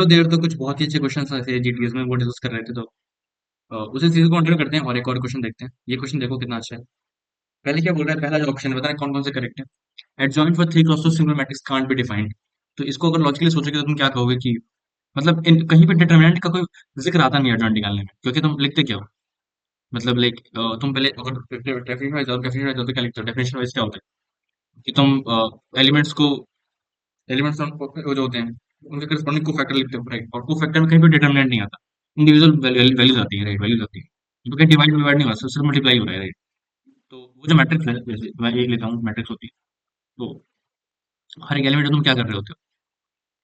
तो देर तो कुछ बहुत ही अच्छे क्वेश्चन थे जीटीएस में, वो डिस्कस कर रहे थे। तो उसी चीज को कंटिन्यू करते हैं और एक और क्वेश्चन देखते हैं। ये क्वेश्चन देखो कितना अच्छा है। पहले क्या बोल रहा है, पहला जो ऑप्शन बताना कौन कौन से करेक्ट है। Adjoint for three cross two single matrix can't be defined. तो इसको अगर लॉजिकली सोचोगे तो तुम क्या कहोगे कि मतलब कहीं पे डिटरमिनेंट का कोई जिक्र आता नहीं है एडजॉइंट निकालने में, क्योंकि तुम लिखते क्या हो। मतलब लाइक तुम पहले अगर डेफिनेशन वाइज और डेफिनेशन वाइज तो क्या लिखते हो। डेफिनेशन वाइज क्या होता है कि तुम एलिमेंट्स को एलिमेंट्स वो जो होते हैं उनके करस्पॉन्डिंग को फैक्टर लिखते हो, राइट। और को फैक्टर में कहीं भी डिटरमिनेंट नहीं आता, इंडिविजुअल वैल्यूज आती है, राइट। वैल्यूज आती है तो कहीं डिवाइड डिवाइड नहीं होता, सिर्फ मल्टीप्लाई हो रहा है, राइट। तो वो जो मैट्रिक्स है, जैसे मैं एक लेता हूँ मैट्रिक्स होती है, तो हर एक एलिमेंट तुम क्या कर रहे होते हो,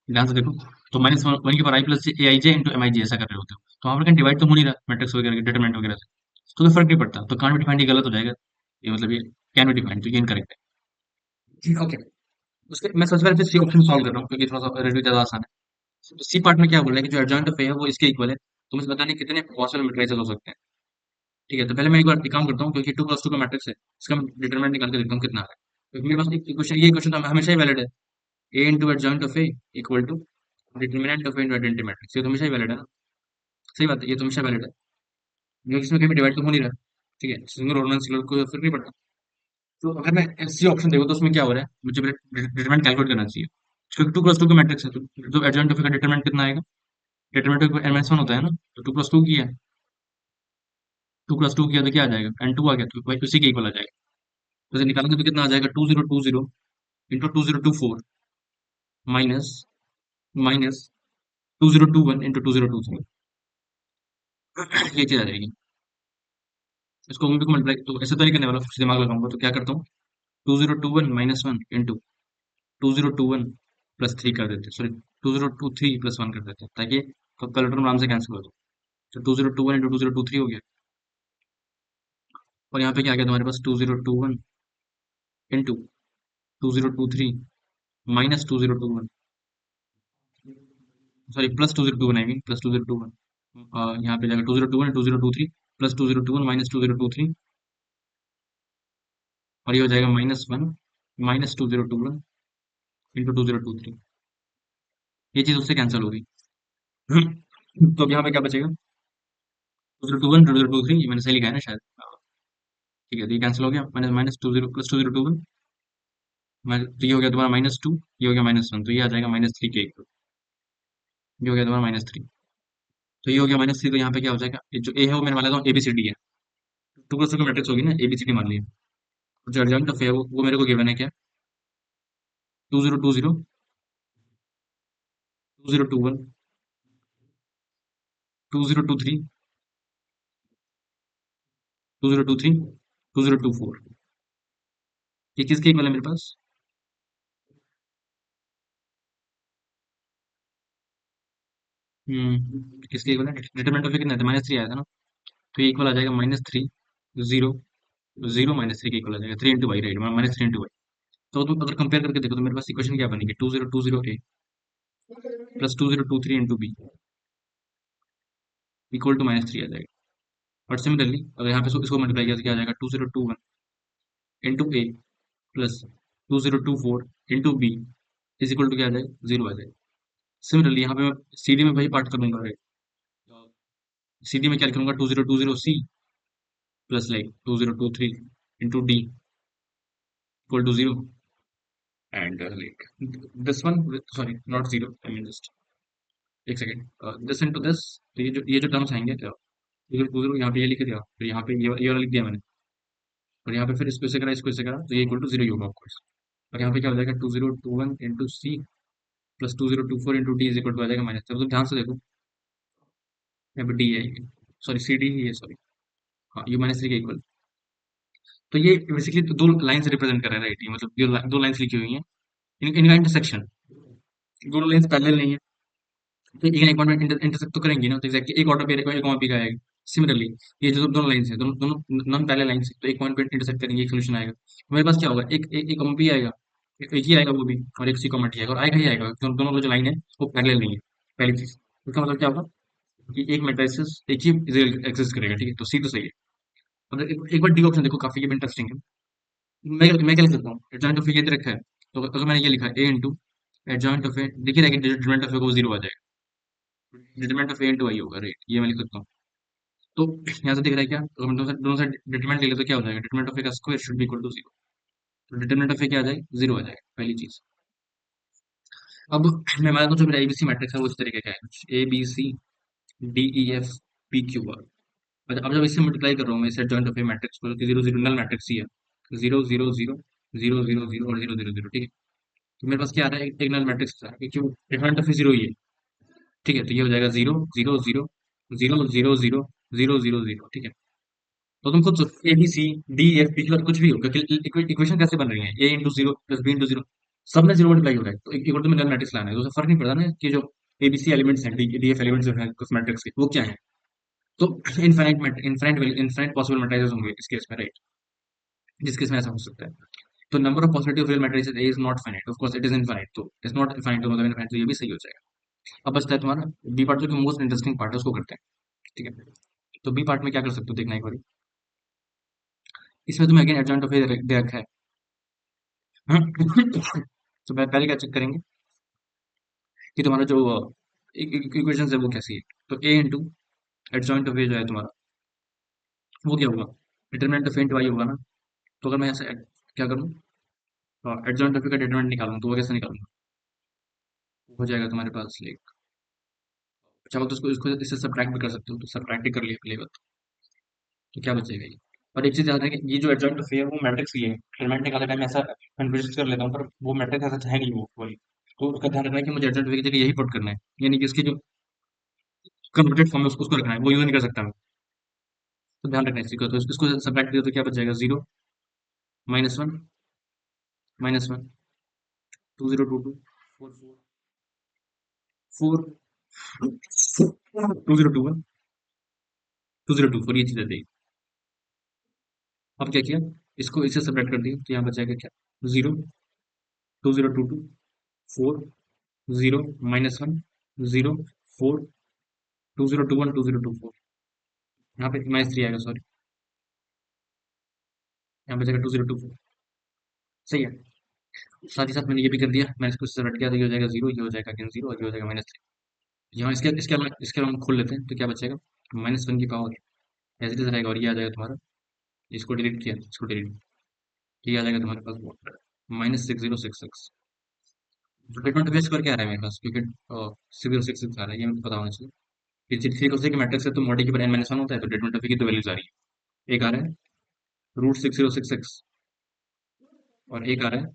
ध्यान से देखो। तो माइनस वन वन की पावर आई प्लस ए आई जे इंटू एम आई जे ऐसा कर रहे होते हो। तो वहाँ पर कहीं डिवाइड तो हो नहीं रहा मैट्रिक्स वगैरह डिटरमिनेंट वगैरह से, तो कोई फर्क नहीं पड़ता। तो कान भी डिफाइंड ये गलत हो जाएगा, ये मतलब ये कैन भी डिफाइंड, तो ये इनकरेक्ट है। ओके, उसके मैं सबसे पहले सी ऑप्शन सॉल्व कर रहा हूँ क्योंकि थोड़ा सा रेडियो ज्यादा आसान है। सी पार्ट में क्या बोल रहा है कि जो एडजॉइंट ऑफ ए है वो इसके इक्वल है। तो मुझे बताने कितने पॉसिबल मैट्रिसेस हो सकते हैं। ठीक है, तो पहले मैं एक बार एक काम करता हूँ, क्योंकि 2 + 2 का मैट्रिक्स है, इसका मैं डिटरमिनेंट निकाल के देखता हूँ कितना है। क्योंकि मेरे पास एक क्वेश्चन, ये क्वेश्चन तो हमेशा ही वैलिड है। A into adjoint of A equal to determinant of A into identity matrix, ये तो हमेशा ही वैलिड है ना। सही बात है, ये तो हमेशा वैलिड है क्योंकि इसमें कहीं डिवाइड तो हो नहीं रहा। ठीक है, सिंगल और नॉन सिंगल को फर्क नहीं पड़ता। तो अगर मैं सी ऑप्शन देखो तो उसमें क्या हो रहा है, मुझे पहले डिटरमिनेंट कैलकुलेट करना चाहिए। क्योंकि 2 + 2 का मैट्रिक्स है, तो एडजॉइंट ऑफ ए का डिटरमिनेंट कितना आएगा। डिटरमिनेंट एन माइनस वन होता है ना, तो 2 + 2 किया है। 2 + 2 किया तो क्या आ जाएगा, एन टू आ गया, तो भाई उसी के इक्वल आ जाएगा। तो इसे निकालेंगे तो कितना आ जाएगा, 2020 इंटू 2024 माइनस माइनस 2021 इंटू 2023। ये चीज आ जाएगी। इसको भी मल्टीप्लाई तो ऐसे तो नहीं करने वाला, कुछ दिमाग लगाऊंगा। तो क्या करता हूँ, 2021 - 1 इंटू 2021 + 3 कर देते, सॉरी 2023 + 1 कर देते, ताकि कैलकुलेटर में आराम से कैंसिल हो जाए। तो 2021 इंटू 2023 हो गया। और यहाँ पे क्या आ गया तुम्हारे पास, 2021 into 2023 minus 2021, sorry plus 2021, I mean plus 2021। यहाँ पे जाएगा 2021 2023 प्लस 2021 माइनस 2023, और ये हो जाएगा -1 माइनस 2021 इंटू 2023। ये चीज उससे कैंसिल होगी। तो अब यहाँ पे क्या बचेगा, 2021 2023, ये मैंने सही लिखा है ना शायद। ठीक है, तो ये कैंसिल हो गया, माइनस माइनस 20 प्लस 2021, तो ये हो गया तुम्हारा -2, ये हो गया -1, तो ये आ जाएगा -3 के इक्वल। ये हो गया तुम्हारा -3। तो ये हो गया -3, तो यहाँ पे क्या हो जाएगा, ये जो ए है वो मैंने मान लेता हूँ एबीसीडी है। 2 + 2 की मैट्रिक्स होगी ना, एबीसीडी मान लिया। जो एडजॉइंट ऑफ है वो मेरे को गिवन है क्या, 2020 2021 2023 2023 2024। ये किसके इक्वल है मेरे पास। किसके इक्वल है, डिटरमिनेंट ऑफ कितना था, -3 आया था ना। तो ये इक्वल आ जाएगा -3 0 0 -3 के इक्वल आ जाएगा, 3 into Y, right, -3 into Y. तो तुम अगर कंपेयर करके देखो तो मेरे पास इक्वेशन क्या बनेगी, 2020 A plus 2023 into B equal to -3 आ जाएगा। और सिमिलरली अगर यहाँ पे इसको मल्टीप्लाई किया तो क्या आ जाएगा, 2021 into A plus 2024 into B is equal to क्या आ जाएगा, 0 आ जाएगा। सिमिलरली यहाँ पे मैं सी डी में वही पार्ट करूंगा, राइट। सी डी में क्या लिखूंगा, 2020 C plus like 2023 into D equal to 0, and like this one, sorry not 0, I mean just एक सेकेंड, दिस इंटू दिस। तो ये जो टर्म्स आएंगे क्या, 20 यहाँ पे ये लिख दिया, फिर यहाँ पे ये वाला लिख दिया मैंने, और यहाँ पे फिर इसको इसे करा इसको इसे करा, तो ये इक्वल टू 0 ही होगा ऑफकोर्स। और यहाँ पे क्या हो जाएगा, 2021 into C plus 2024 into D is equal to आ जाएगा -3। तो ध्यान से देखो, यहाँ पे डी है, सॉरी सी डी ही है, सॉरी। हाँ, ये -3 के इक्वल। तो ये बेसिकली दो लाइन से रिप्रेजेंट कर रहा है, राइट। ये मतलब ये दो लाइन्स लिखी हुई हैं, इनका इंटरसेक्शन, दोनों लाइन्स पैरेलल नहीं है, तो एक ना एक पॉइंट में इंटरसेक्ट तो करेंगी ना, तो एग्जैक्टली एक ऑर्डर पे एक कॉमा पी का आएगा। सिमिलरली ये जो दोनों लाइन्स है, दोनों दोनों नॉन पैरेलल लाइन्स है, तो एक पॉइंट पे इंटरसेक्ट करेंगे, एक सोल्यूशन आएगा। मेरे पास क्या होगा, एक कॉमा पी आएगा, एक ही आएगा वो भी, और एक सी कॉमा टी आएगा, और आएगा ही आएगा, दोनों जो लाइन है वो पैरेलल नहीं है। पहली चीज, इसका मतलब क्या होगा कि एक मैट्रिक्स एक ही एग्जिस्ट करेगा, ठीक है, तो सी तो सही है। अब एक बार डी ऑप्शन देखो, काफी ये इंटरेस्टिंग है। मैं क्या लिख सकता हूँ, एडजॉइंट ऑफ ए ये दे रखा है, तो अगर मैंने ये लिखा ए इंटू एडजॉइंट ऑफ ए, देखिए डिटरमिनेंट ऑफ ए को 0 आ जाएगा। डिटरमिनेंट ऑफ ए इंटू आई होगा, राइट, ये मैं लिख सकता हूँ। तो यहाँ से दिख रहा है क्या, तो हम दोनों से डिटरमिनेंट ले ले तो क्या हो जाएगा, डिटरमिनेंट ऑफ ए का square should be equal to zero. तो डिटरमिनेंट ऑफ ए क्या आ जाएगा, जीरो आ जाएगा, पहली चीज। अब मैं मान लो जो मेरा एबीसी मैट्रिक्स है वो इस तरीके का है कुछ, A B C D E F P Q R. अब जब इससे मल्टीप्लाई कर रहा हूँ मैं इसे जॉइंट ऑफ ए मैट्रिक्स को, जीरो जीरो नल मैट्रिक्स ही है, zero zero zero zero zero zero और जीरो जीरो जीरो, ठीक है। तो मेरे पास क्या आ रहा है, एक नल मैट्रिक्स आ रहा है, क्यों, डिटरमिनेंट ऑफ ए जीरो ही है, ठीक है। तो ये हो जाएगा zero zero zero zero zero zero zero zero zero, ठीक है। तो तुम खुद सोचो, A B C D F P Q R कुछ भी हो, क्योंकि इक्वेशन कैसे बन रही है, A into zero plus B into zero, सब में जीरो मल्टीप्लाई हो रहा है, तो एक तो नल मैट्रिक्स लाना है, तो उससे फर्क नहीं पड़ता ना कि जो एबीसी एलिमेंट्स हैं, डी एफ एलिमेंट्स जो है उस मैट्रिक्स के वो क्या है। तो इनफाइनाइट पॉसिबल मैट्रिसेस होंगे इस केस में, राइट, जिस केस में ऐसा हो सकता है। तो number of possibility of real matrices A is not finite, of course it is infinite, तो इट्स नॉट इनफाइनाइट तो मतलब इनफाइनाइट, तो ये भी सही हो जाएगा। अब बचता है तुम्हारा बी पार्ट, जो कि मोस्ट इंटरेस्टिंग पार्ट है, उसको करते हैं, ठीक है। तो बी पार्ट में क्या कर सकते हो, देखना एक बार। इसमें तुम्हें अगेन एडजॉइंट ऑफ ए दे रखा है। तो पहले क्या चेक करेंगे कि तुम्हारा जो इक्वेशन है वो कैसी है। तो ए इंटू एडजॉइंट ऑफ ए जो है तुम्हारा, वो क्या होगा, डिटरमिनेंट ऑफ ए इंटू आई होगा ना। तो अगर मैं ऐसे क्या करूँ, एडजॉइंट ऑफ ए का डिटरमिनेंट निकालूँ, तो वो कैसे निकालूंगा, हो जाएगा तुम्हारे पास लाइक, चाहो तो इसको इसको इससे सब्ट्रैक्ट भी कर सकते हो, तो सब्ट्रैक्ट ही कर लिया पहले बात। तो क्या बचेगा ये। और एक चीज याद है कि ये जो एडजॉइंट ऑफ ए है वो मैट्रिक्स ही है, डिटरमिनेंट निकालते टाइम ऐसा कन्फ्यूज कर लेता हूँ, पर वो मैट्रिक्स ऐसा है नहीं वो वाली। तो उसका ध्यान रखना है कि मुझे एडजॉइंट ऑफ ए की जगह यही पुट करना है, यानी कि इसकी जो कन्वर्टेड फॉर्म है उसको रखना है, वो यूज नहीं कर सकता मैं। तो ध्यान रखना है इस चीज का। तो इसको सब्ट्रैक्ट किया तो क्या बच जाएगा, zero minus one minus one, two zero two two four four two zero two one, two zero two four, ये चीज दी। अब क्या किया, इसको इससे सब्ट्रैक्ट कर दिया, तो यहाँ बच जाएगा क्या, zero two zero two two four zero minus one zero four two zero two one two zero two four, यहाँ पे माइनस थ्री आएगा, सॉरी, यहाँ बचेगा टू जीरो टू फोर, सही है। साथ ही साथ मैंने ये भी कर दिया, मैंने इसको सेलेक्ट किया, तो ये हो जाएगा जीरो, ये हो जाएगा अगेन जीरो, और ये हो जाएगा माइनस थ्री। यहाँ इसके अलावा हम खोल लेते हैं, तो क्या बचेगा, माइनस वन की पावर एज इट इज रहेगा, और ये आ जाएगा तुम्हारा, इसको डिलीट किया, इसको डिलीट, ये आ जाएगा तुम्हारे पास minus six zero six six. Treatment base करके आ रहा है मेरे पास, क्योंकि सिक्स जीरो सिक्स सिक्स आ रहा है, ये मुझे पता होना चाहिए। फिर थ्री को से मैट्रिक्स है, तो मॉडी के पर एन माइनस वन होता है, तो ट्रीटमेंट की दो वैल्यूज आ रही है, एक आ रहा है root six zero six six, और एक आ रहा है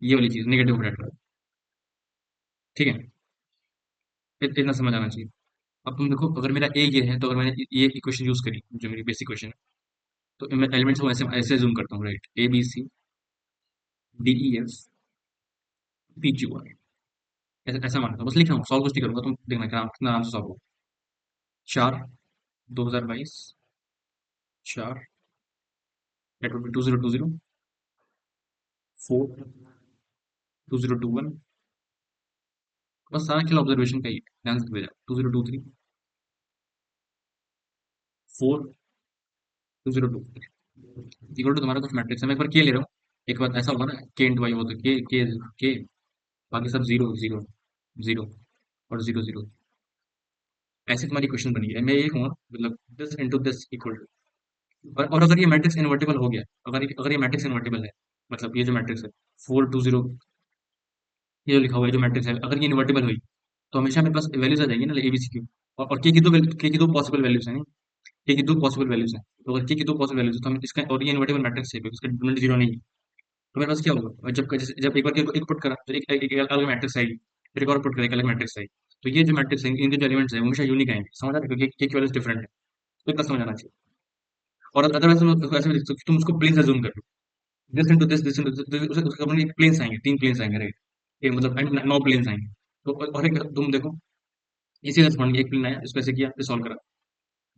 ये वाली चीज नेगेटिव प्रोडक्ट, ठीक है। इतना समझ आना चाहिए। अब तुम देखो, अगर मेरा ए ये है, तो अगर मैंने ये इक्वेशन यूज करी जो मेरी बेसिक इक्वेशन है, तो मैं एलिमेंट्स को ऐसे ऐसे जूम करता हूँ, right, A B C D E F P Q R, ऐसा ऐसा मानता हूँ, बस लिख रहा हूँ, सॉल्व कुछ नहीं करूंगा, तुम देखना कितना आराम से सॉल्व हो। चार 2022, चार that would be 2020 फोर 2021, बस सारा खेल ऑब्जर्वेशन का ही है, ध्यान से भेजा, 2023 फोर 2024 इक्वल टू तुम्हारा कुछ मैट्रिक्स है, मैं एक बार के ले रहा हूँ, एक बार ऐसा होगा ना के इंटू वाई हो, तो के बाकी सब जीरो जीरो जीरो और जीरो जीरो, ऐसे तुम्हारी क्वेश्चन बनी है। मैं ये कहूँगा मतलब this into this equal to, और अगर ये मैट्रिक्स इन्वर्टिबल हो गया, अगर ये मैट्रिक्स इन्वर्टिबल है, मतलब ये जो मैट्रिक्स है फोर टू जीरो, ये जो लिखा हुआ है जो मैट्रिक्स है, अगर ये इन्वर्टिबल हुई, तो हमेशा मेरे पास वैल्यूज आ जाएगी ना एबीसी की, और के की दो पॉसिबल वैल्यूज है, के की दो पॉसिबल वैल्यूज हैं, तो अगर के की दो पॉसिबल वैल्यूज है, तो हम इसका, और ये इन्वर्टिबल मैट्रिक्स है क्योंकि इसका डिटरमिनेंट जीरो नहीं है, तो मेरे पास क्या होगा, और जब एक बार एक पुट करा तो एक अलग मैट्रिक्स आएगी, फिर एक और पुट करा एक अलग मैट्रिक्स आएगी, तो ये जो मैट्रिक्स है इनके जो एलिमेंट्स है वो हमेशा यूनिक आएंगे, समझ आ रहा है, क्योंकि के की वैल्यूज डिफरेंट है, तो इतना समझ आना चाहिए। और अदरवाइज तुम ऐसे भी लिख सकते हो, तुम उसको प्लेन से जूम कर लो, दिस इंटू दिस उसके अपने प्लेन्स आएंगे, तीन प्लेन्स आएंगे, राइट, एक मतलब नौ प्लेन्स आएंगे। तो और एक तुम देखो, इसी तरह से एक प्लेन आया, इसको ऐसे किया, फिर सॉल्व करा,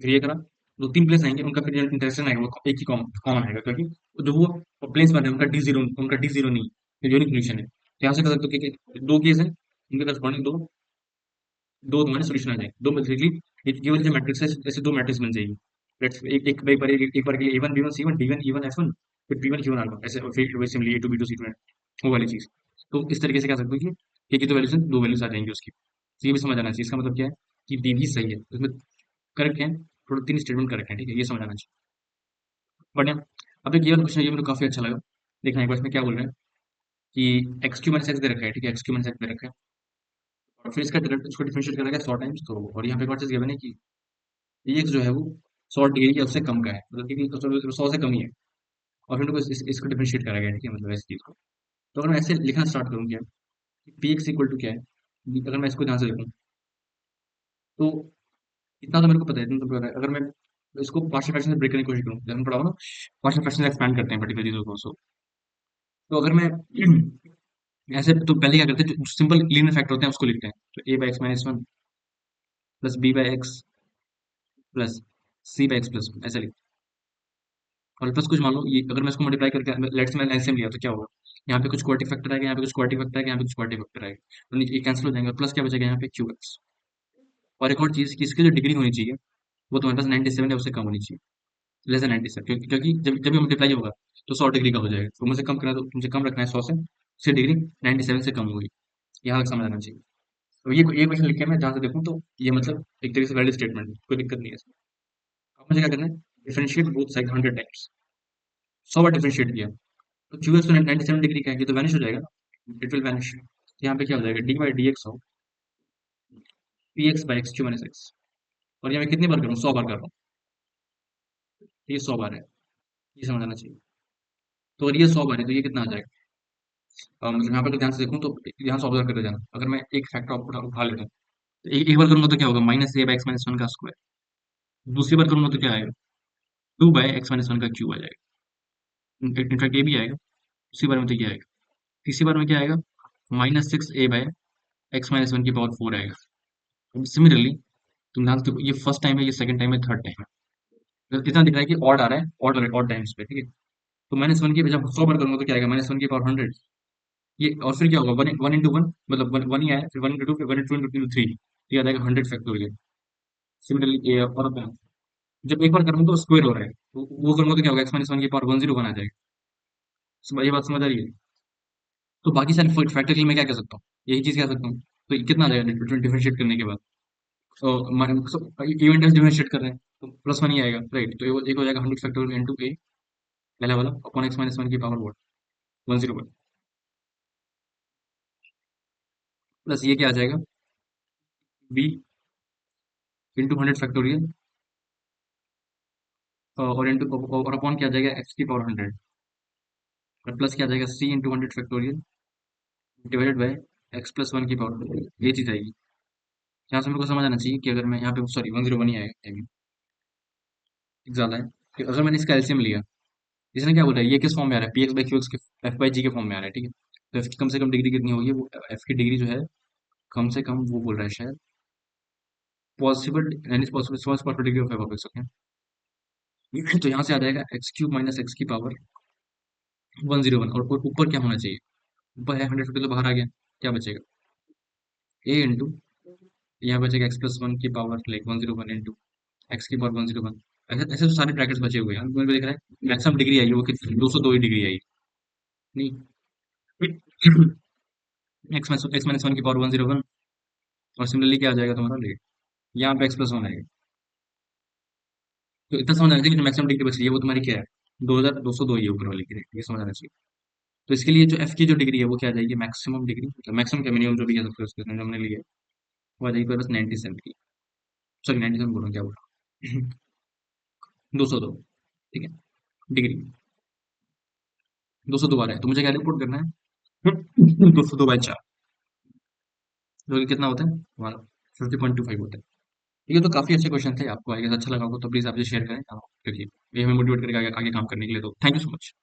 फिर ये करा, दो तीन प्लेन्स आएंगे, उनका फिर इंटरेक्शन आएगा, वो एक ही कॉमन आएगा, क्योंकि जो वो प्लेन्स बने हैं, उनका डी जीरो नहीं है, यूनिक कंडीशन है। तो यहाँ से कर सकते हो कि दो केस है, उनके करस्पॉन्डिंग दो दो तुम्हारे सोल्यूशन आ जाएंगे, दो बेसिकली ये वाली जो मैट्रिक्स है ऐसे दो मैट्रिक्स बन जाएगी। लेट्स एक बार के लिए A1 B1 C1 D1 E1 F1, फिर P1 Q1 R1, ऐसे, और फिर वैसे A2 B2 C2 वो वाली चीज। तो इस तरीके से क्या सकते हो कि एक ही दो वैल्यूज दो वैल्यूज आ जाएंगी उसकी। तो ये भी समझ आना चाहिए। इसका मतलब क्या है कि बी भी सही है, इसमें करेक्ट है, टोटल 3 स्टेटमेंट करेक्ट है, ठीक है, ये समझ आना चाहिए। बढ़िया। अब एक ये वाला क्वेश्चन है, ये मेरे को काफी अच्छा लगा। देखना एक बार इसमें क्या बोल रहे हैं कि एक्स क्यू माइनस एक्स दे रखा है, ठीक है, एक्स क्यू माइनस एक्स दे रखा है, और फिर इसको डिफरेंशिएट करा गया 100 टाइम्स। तो और यहाँ पे एक और चीज गिवन है कि एक्स जो है वो 100 डिग्री या उससे कम का है, मतलब कि 100 से कम ही है, और फिर उनको इसको डिफरेंशिएट करा गया है, ठीक है, मतलब ऐसी चीज को। तो अगर मैं ऐसे लिखना स्टार्ट करूँ क्या, पी एक्स इक्वल टू क्या है, अगर मैं इसको ध्यान से लिखूँ तो इतना तो मेरे को पता है, इतना तो पता है। अगर मैं इसको पार्शियल फ्रैक्शन से ब्रेक करने की कोशिश करूँ, जैसे हमने पढ़ा होगा ना, पार्शियल फ्रैक्शन से एक्सपैंड करते हैं पर्टिकुलर चीजों को। तो अगर मैं ऐसे, तो पहले क्या करते हैं, जो सिंपल लीनियर फैक्टर होते हैं उसको लिखते हैं। तो A by X minus one plus B by X plus C by X plus ऐसा लिखते हैं। और प्लस कुछ मान लो, ये अगर मैं इसको मल्टीप्लाई करके लेट्स से मैंने एलसीएम लिया तो क्या होगा, यहाँ पे कुछ क्वाड्रेटिक फैक्टर आएगा, यहाँ पे कुछ क्वाड्रेटिक फैक्टर आएगा, यहाँ पे कुछ क्वाड्रेटिक फैक्टर आएगा, तो नीचे ये कैंसिल हो जाएंगे, प्लस क्या बचेगा यहाँ पे क्यू एक्स। और एक और चीज कि इसकी जो डिग्री होनी चाहिए वो तुम्हारे पास 97 या उससे कम होनी चाहिए, लेस देन 97, क्योंकि जब जब ये मल्टीप्लाई होगा तो 100 डिग्री का हो जाएगा, तो मुझे कम करना है, तो मुझे कम रखना है 100 से, उसकी डिग्री 97 से कम होगी। यहाँ तक समझ आना चाहिए। तो ये क्वेश्चन लिख के मैं जहाँ से देखूँ तो ये मतलब एक तरीके से वैलिड स्टेटमेंट है, कोई दिक्कत नहीं है इसमें। अब मुझे क्या करना है, डिफरेंशिएट बोथ साइड 100 टाइम्स, 100 बार डिफरेंशिएट किया तो क्यू एक्स तो 97 डिग्री का है, ये तो वैनिश हो जाएगा ना, इट विल वैनिश। यहाँ पे क्या हो जाएगा, डी बाई डी एक्स हो P x by x Q minus x. और यहाँ मैं कितनी बार कर रहा हूँ, 100 बार कर रहा हूँ, ये 100 बार है, ये समझ आना चाहिए। तो अगर ये 100 बार है तो ये कितना आ जाएगा, मतलब यहाँ पर तो ध्यान से देखूँ तो यहाँ से ऑब्जर्व करते जाना, अगर मैं एक फैक्टर उठा लेता हूँ तो एक बार करूंगा तो क्या होगा, minus A by X minus one का स्क्वायर। दूसरी बार करूंगा तो क्या आएगा, 2 बाई एक्स माइनस वन का क्यूब आ जाएगा, इनफैक्ट ये भी आएगा। दूसरी बार में तो ये आएगा। तीसरी बार में क्या आएगा, minus 6 A by X minus one की पावर 4 आएगा। सिमिलरली तुम ध्यान से देखो, ये फर्स्ट टाइम है, ये सेकंड टाइम है, थर्ड टाइम है, तो इतना दिख रहा है कि ऑड आ रहा है, ऑड टाइम्स पे, ठीक है। तो माइनस वन की जब 100 बार करूंगा तो क्या आएगा, माइनस वन की पावर 100। ये और फिर क्या होगा, वन वन इंटू वन, मतलब वन वन ही आया, फिर वन इंटू टू, फिर वन इंटू इंटू थ्री, तो ये आ जाएगा 100 फैक्टोरियल। सिमिलरली ये और जब एक बार करूंगा तो स्क्वायर हो रहा है, तो वो करूंगा तो क्या होगा, एक्स माइनस वन की पावर 101 आ जाएगा। ये बात समझ आ रही है। तो बाकी सारे फैक्टर के लिए मैं क्या कह सकता हूँ, यही चीज कह सकता हूँ। तो ये कितना आ जाएगा डिफरेंशिएट करने के बाद, तो इवेंट टाइम्स डिफरेंशिएट कर रहे हैं तो प्लस वन ही आएगा, राइट। तो एक हो जाएगा 100 फैक्टोरियल इंटू ए पहला वाला अपॉन एक्स माइनस वन की पावर वोट 101, प्लस ये क्या आ जाएगा, बी इंटू 100 फैक्टोरियल, और इंटू और अपॉन क्या आ जाएगा, एक्स की पावर 100, और प्लस क्या आ जाएगा, C into 100 factorial divided by X plus one की पावर, ये चीज आएगी। यहाँ से मेरे को समझ आना चाहिए कि अगर मैं यहाँ पे, सॉरी 101 ही आएगा, I mean, ज्यादा है, कि अगर मैंने इसका एलसीएम लिया, इसने क्या बोला है, ये किस फॉर्म में आ रहा है, P x by Q x के एफ बाई जी के फॉर्म में आ रहा है, ठीक है। तो एफ की कम से कम डिग्री कितनी होगी, वो एफ की डिग्री जो है कम से कम, वो बोल रहा है शायद पॉसिबल, यानी possible degree of F of x, okay. तो यहाँ से आ जाएगा एक्स क्यूब माइनस एक्स की पावर 101, और ऊपर क्या होना चाहिए, ऊपर है 150, तो बाहर आ गया, क्या बचेगा, ए इंटू, यहाँ बचेगा एक्स प्लस वन की पावर लाइक 101 इंटू एक्स की पावर 101। ऐसे ऐसे तो सारे ब्रैकेट्स बचे हुए हैं, मुझे देख रहा है मैक्सिमम डिग्री आई है वो कितनी, 202 ही डिग्री आई नहीं। एक्स माइनस वन की पावर 101, और सिमिलरली क्या आ जाएगा तुम्हारा लेट, यहाँ पे एक्स प्लस वन आएगा। तो इतना समझ आना चाहिए कि जो मैक्सिमम डिग्री बच रही है वो तुम्हारी क्या है, 2202 ही है ऊपर वाली की, ये समझ आना चाहिए। तो इसके लिए जो एफ की जो डिग्री है वो क्या आ जाएगी, मैक्सिमम डिग्री, मतलब मैक्सिमम क्या मिनिमम जो भी कह सकते हो, उसके हमने लिया है, वो आ जाएगी बस 97 की, सॉरी 97 बोल रहा हूँ, क्या बोल रहा हूँ 202, ठीक है, डिग्री 202 आ रहा है, तो मुझे क्या रिपोर्ट करना है 202/4, जो कि कितना होता है, हमारा 50.25 होता है। ठीक है, तो काफी अच्छे क्वेश्चन थे, आपको आई गेस अच्छा लगा होगा, तो प्लीज आप शेयर करें, क्योंकि ये हमें मोटिवेट करेगा आगे काम करने के लिए। तो थैंक यू सो मच।